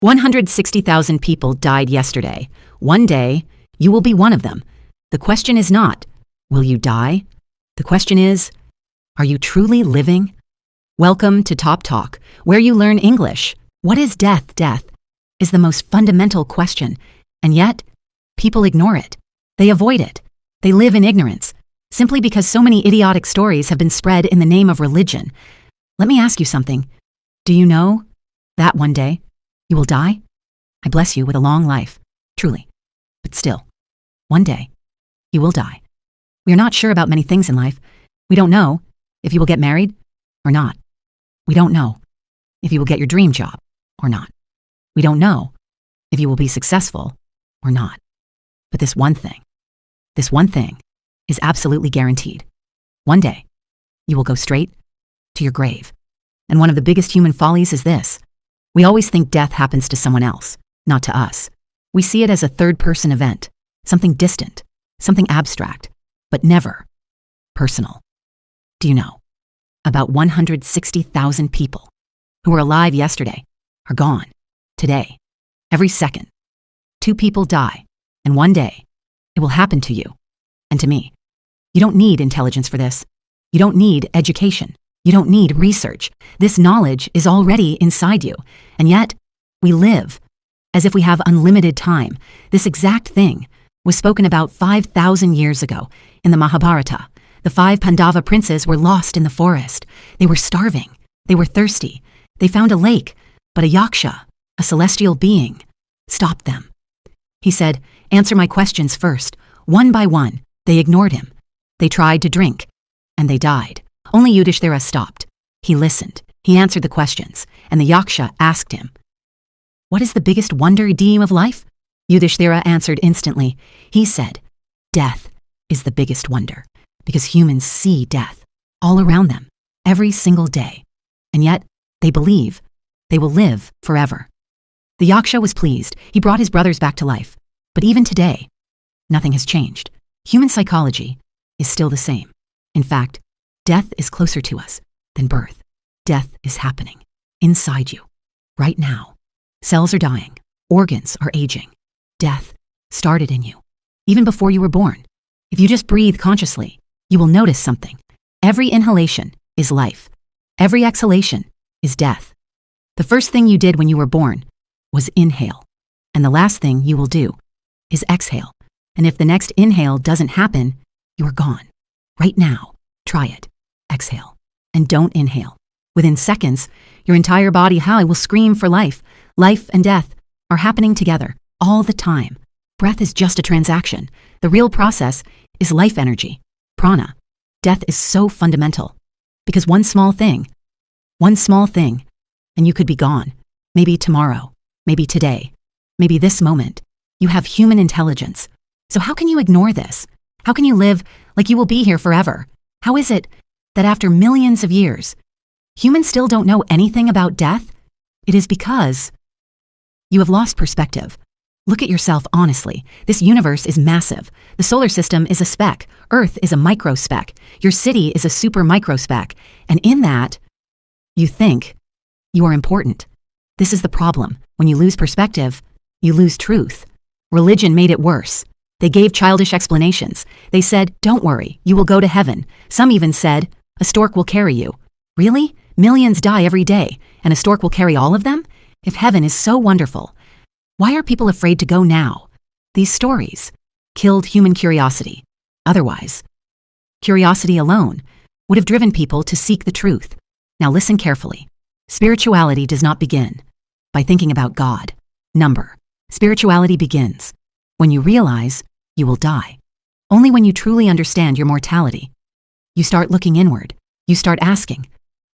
160,000 people died yesterday. One day, you will be one of them. The question is not, will you die? The question is, are you truly living? Welcome to TopTalk, where you learn English. What is death? Death is the most fundamental question, and yet, people ignore it. They avoid it. They live in ignorance, simply because so many idiotic stories have been spread in the name of religion. Let me ask you something. Do you know that one day you will die? I bless you with a long life, truly. But still, one day, you will die. We are not sure about many things in life. We don't know if you will get married or not. We don't know if you will get your dream job or not. We don't know if you will be successful or not. But this one thing is absolutely guaranteed. One day, you will go straight to your grave. And one of the biggest human follies is this. We always think death happens to someone else, not to us. We see it as a third-person event, something distant, something abstract, but never personal. Do you know? About 160,000 people who were alive yesterday are gone today. Every second, 2 people die, and one day, it will happen to you and to me. You don't need intelligence for this. You don't need education. You don't need research. This knowledge is already inside you. And yet, we live as if we have unlimited time. This exact thing was spoken about 5,000 years ago in the Mahabharata. The 5 Pandava princes were lost in the forest. They were starving. They were thirsty. They found a lake, but a yaksha, a celestial being, stopped them. He said, "Answer my questions first." One by one, they ignored him. They tried to drink, and they died. Only Yudhishthira stopped. He listened. He answered the questions, and the yaksha asked him, "What is the biggest wonder redeem of life?" Yudhishthira answered instantly. He said, "Death is the biggest wonder, because humans see death all around them every single day, and yet they believe they will live forever." The yaksha was pleased. He brought his brothers back to life. But even today, nothing has changed. Human psychology is still the same. In fact, death is closer to us than birth. Death is happening inside you right now. Cells are dying. Organs are aging. Death started in you even before you were born. If you just breathe consciously, you will notice something. Every inhalation is life. Every exhalation is death. The first thing you did when you were born was inhale. And the last thing you will do is exhale. And if the next inhale doesn't happen, you are gone. Right now, try it. Exhale. And don't inhale. Within seconds, your entire body high will scream for life. Life and death are happening together all the time. Breath is just a transaction. The real process is life energy, prana. Death is so fundamental because one small thing, and you could be gone. Maybe tomorrow, maybe today, maybe this moment. You have human intelligence. So how can you ignore this? How can you live like you will be here forever? How is it that after millions of years, humans still don't know anything about death? It is because you have lost perspective. Look at yourself honestly. This universe is massive. The solar system is a speck. Earth is a micro speck. Your city is a super micro speck. And in that, you think you are important. This is the problem. When you lose perspective, you lose truth. Religion made it worse. They gave childish explanations. They said, "Don't worry, you will go to heaven." Some even said, "A stork will carry you." Really? Millions die every day, and a stork will carry all of them? If heaven is so wonderful, why are people afraid to go now? These stories killed human curiosity. Otherwise, curiosity alone would have driven people to seek the truth. Now listen carefully. Spirituality does not begin by thinking about God. Spirituality begins when you realize you will die. Only when you truly understand your mortality. You start looking inward. You start asking,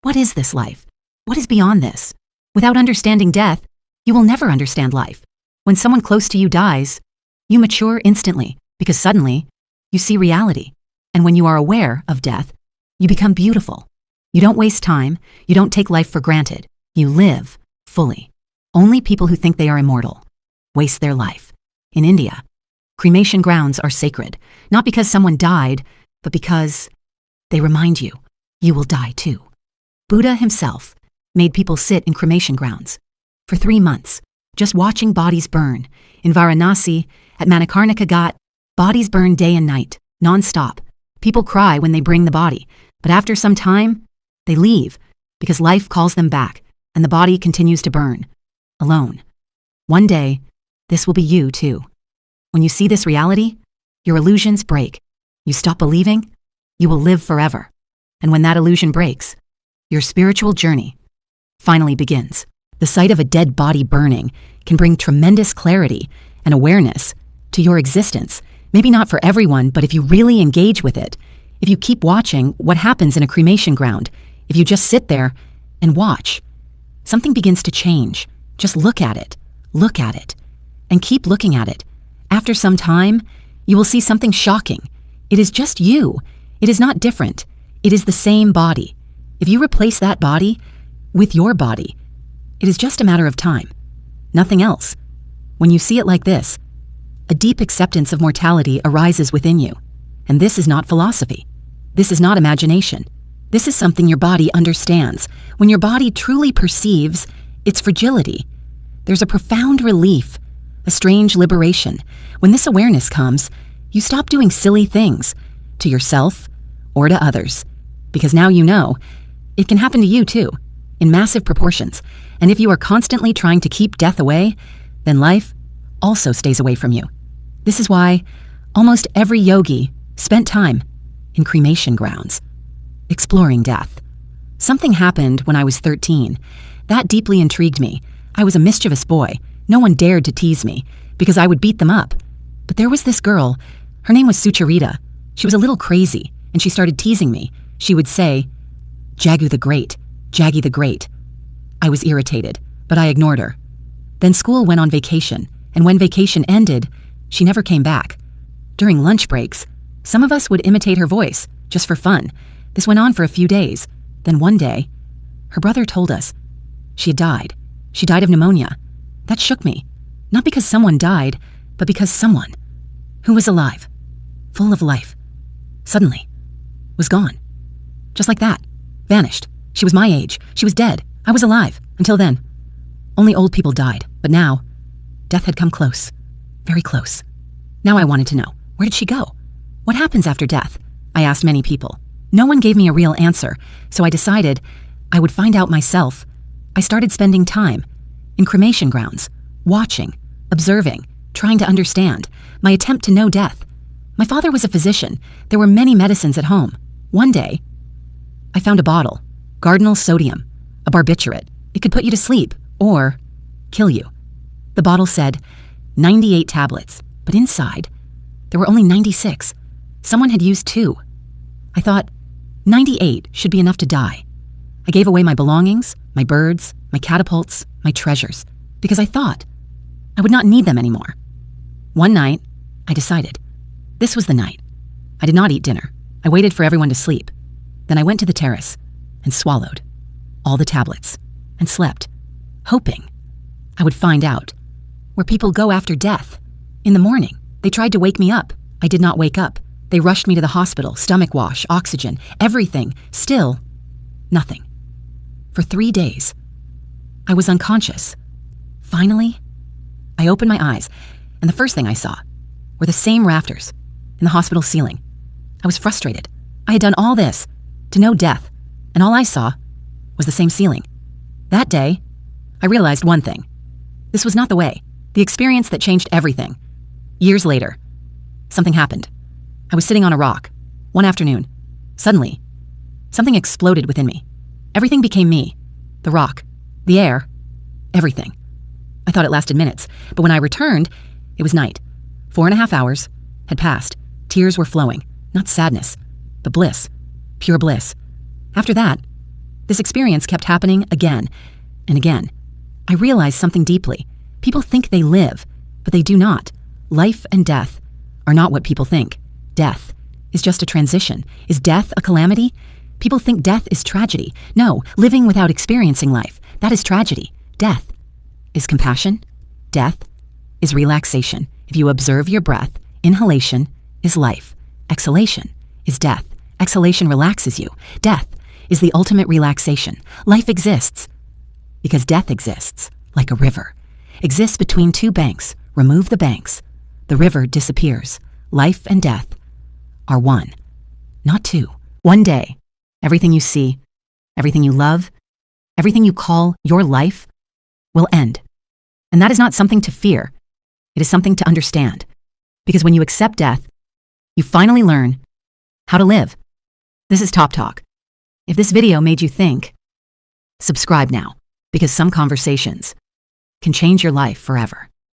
what is this life? What is beyond this? Without understanding death, you will never understand life. When someone close to you dies, you mature instantly because suddenly you see reality. And when you are aware of death, you become beautiful. You don't waste time. You don't take life for granted. You live fully. Only people who think they are immortal waste their life. In India, cremation grounds are sacred, not because someone died, but because they remind you will die too. Buddha himself made people sit in cremation grounds for 3 months just watching bodies burn. In Varanasi, at Manikarnika Ghat, bodies burn day and night, non-stop. People cry when they bring the body, but after some time, they leave because life calls them back and the body continues to burn, alone. One day, this will be you too. When you see this reality, your illusions break. You stop believing, you will live forever. And when that illusion breaks, your spiritual journey finally begins. The sight of a dead body burning can bring tremendous clarity and awareness to your existence. Maybe not for everyone, but if you really engage with it, if you keep watching what happens in a cremation ground, if you just sit there and watch, something begins to change. Just look at it, and keep looking at it. After some time, you will see something shocking. It is just you. It is not different. It is the same body. If you replace that body with your body, it is just a matter of time. Nothing else. When you see it like this, a deep acceptance of mortality arises within you. And this is not philosophy. This is not imagination. This is something your body understands. When your body truly perceives its fragility, there's a profound relief, a strange liberation. When this awareness comes, you stop doing silly things to yourself or to others, because now you know it can happen to you too, in massive proportions. And if you are constantly trying to keep death away, then life also stays away from you. This is why almost every yogi spent time in cremation grounds, exploring death. Something happened when I was 13. That deeply intrigued me. I was a mischievous boy. No one dared to tease me, because I would beat them up. But there was this girl. Her name was Sucharita. She was a little crazy, and she started teasing me. She would say, "Jagu the Great, Jaggy the Great." I was irritated, but I ignored her. Then school went on vacation, and when vacation ended, she never came back. During lunch breaks, some of us would imitate her voice, just for fun. This went on for a few days. Then one day, her brother told us she had died. She died of pneumonia. That shook me. Not because someone died, but because someone who was alive, full of life, suddenly was gone. Just like that. Vanished. She was my age. She was dead. I was alive. Until then. Only old people died. But now, death had come close. Very close. Now I wanted to know, where did she go? What happens after death? I asked many people. No one gave me a real answer, so I decided I would find out myself. I started spending time in cremation grounds, watching, observing, trying to understand, my attempt to know death. My father was a physician. There were many medicines at home. One day, I found a bottle, Cardinal Sodium, a barbiturate. It could put you to sleep or kill you. The bottle said 98 tablets, but inside, there were only 96. Someone had used 2. I thought, 98 should be enough to die. I gave away my belongings, my birds, my catapults, my treasures, because I thought I would not need them anymore. One night, I decided. This was the night. I did not eat dinner. I waited for everyone to sleep. Then I went to the terrace and swallowed all the tablets and slept, hoping I would find out where people go after death. In the morning, they tried to wake me up. I did not wake up. They rushed me to the hospital, stomach wash, oxygen, everything. Still, nothing. For 3 days, I was unconscious. Finally, I opened my eyes, and the first thing I saw were the same rafters in the hospital ceiling. I was frustrated. I had done all this to know death, and all I saw was the same ceiling. That day, I realized one thing. This was not the way, the experience that changed everything. Years later, something happened. I was sitting on a rock, one afternoon. Suddenly, something exploded within me. Everything became me. The rock, the air, everything. I thought it lasted minutes, but when I returned, it was night. 4.5 hours had passed. Tears were flowing, not sadness, but bliss, pure bliss. After that, this experience kept happening again and again. I realized something deeply. People think they live, but they do not. Life and death are not what people think. Death is just a transition. Is death a calamity? People think death is tragedy. No, living without experiencing life, that is tragedy. Death is compassion. Death is relaxation. If you observe your breath, inhalation is life. Exhalation is death. Exhalation relaxes you. Death is the ultimate relaxation. Life exists because death exists like a river. exists between two banks. Remove the banks. The river disappears. Life and death are one, not two. One day, everything you see, everything you love, everything you call your life will end. And that is not something to fear. It is something to understand. Because when you accept death, you finally learn how to live. This is TopTalk. If this video made you think, subscribe now, because some conversations can change your life forever.